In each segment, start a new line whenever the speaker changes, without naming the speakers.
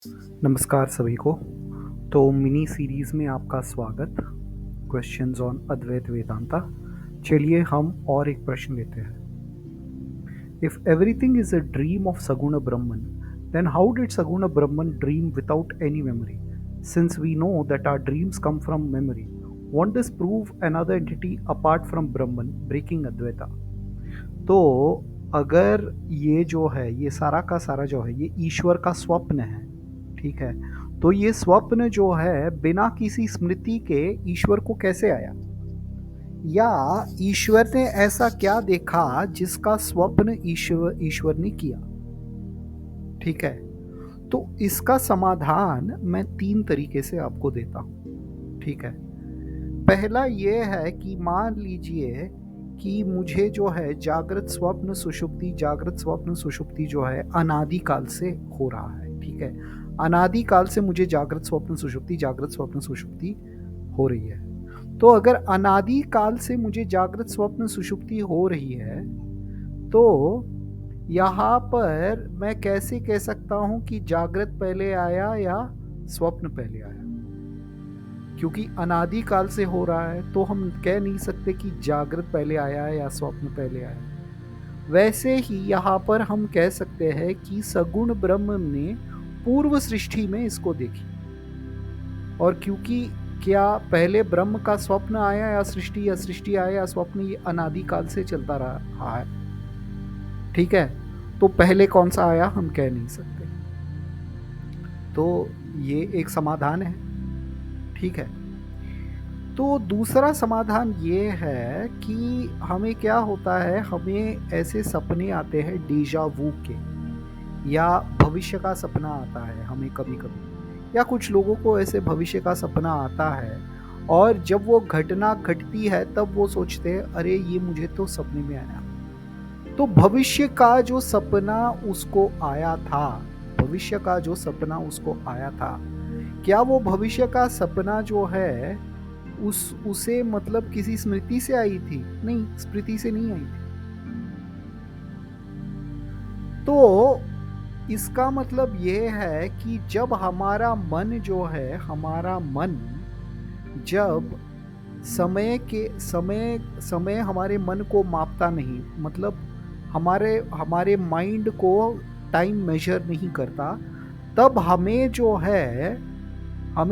नमस्कार सभी को। तो मिनी सीरीज में आपका स्वागत। Questions on Advaita Vedanta. चलिए हम और एक प्रश्न लेते हैं। If everything is a dream of saguna Brahman, then how did saguna Brahman dream without any memory? Since we know that our dreams come from memory, won't this prove another entity apart from Brahman breaking Advaita? तो अगर ये जो है, ये सारा का सारा जो है, ये ईश्वर का स्वप्न है, ठीक है? तो ये स्वप्न जो है बिना किसी स्मृति के ईश्वर को कैसे आया, या ईश्वर ने ऐसा क्या देखा जिसका स्वप्न ईश्वर ने किया? ठीक है, तो इसका समाधान मैं 3 तरीके से आपको देता हूं। ठीक है, पहला ये है कि मान लीजिए कि मुझे जो है जागृत स्वप्न सुषुप्ति जो है अनादिकाल से हो रहा है। ठीक है, अनादिकाल से मुझे जागृत स्वप्न सुषुप्ति हो रही है। तो अगर अनादिकाल से मुझे जागृत स्वप्न सुषुप्ति हो रही है, तो यहाँ पर मैं कैसे कह सकता हूं कि जागृत पहले आया या स्वप्न पहले आया? क्योंकि अनादिकाल से हो रहा है तो हम कह नहीं सकते कि जागृत पहले आया है या स्वप्न पहले आया। वैसे ही यहाँ पर हम कह सकते हैं कि सगुण ब्रह्म ने पूर्व सृष्टि में इसको देखी, और क्योंकि क्या पहले ब्रह्म का स्वप्न आया या सृष्टि आया या स्वप्न, ये अनादिकाल से चलता रहा है। ठीक है, तो पहले कौन सा आया हम कह नहीं सकते। तो ये एक समाधान है। ठीक है, तो दूसरा समाधान ये है कि हमें क्या होता है, हमें ऐसे सपने आते हैं डेजा वू के, या भविष्य का सपना आता है हमें कभी कभी, या कुछ लोगों को ऐसे भविष्य का सपना आता है, और जब वो घटना घटती है तब वो सोचते हैं अरे ये मुझे तो सपने में आया। तो भविष्य का जो सपना उसको आया था, क्या वो भविष्य का सपना जो है उसे मतलब किसी स्मृति से आई थी? नहीं, स्मृति से नहीं आई थी। तो इसका मतलब ये है कि जब हमारा मन जब समय हमारे मन को मापता नहीं, मतलब हमारे माइंड को टाइम मेजर नहीं करता, तब हमें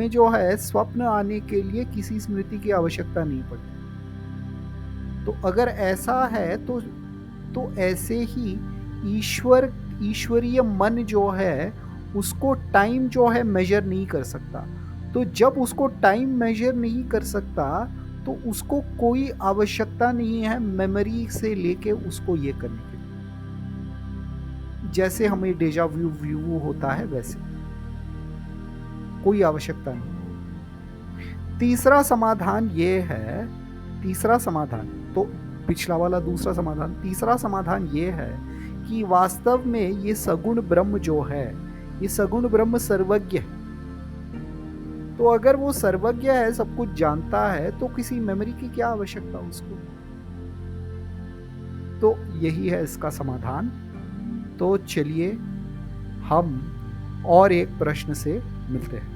जो है स्वप्न आने के लिए किसी स्मृति की आवश्यकता नहीं पड़ती। तो अगर ऐसा है तो ऐसे ही ईश्वरीय मन जो है उसको टाइम जो है मेजर नहीं कर सकता। तो जब उसको टाइम मेजर नहीं कर सकता तो उसको कोई आवश्यकता नहीं है मेमोरी से लेके उसको ये करने के लिए। जैसे हमें डेजा व्यू होता है वैसे कोई आवश्यकता नहीं। तीसरा समाधान तो पिछला वाला दूसरा समाधान, तीसरा समाधान ये है कि वास्तव में ये सगुण ब्रह्म जो है, ये सगुण ब्रह्म सर्वज्ञ है। तो अगर वो सर्वज्ञ है, सब कुछ जानता है, तो किसी मेमोरी की क्या आवश्यकता उसको? तो यही है इसका समाधान। तो चलिए हम और एक प्रश्न से मिलते हैं।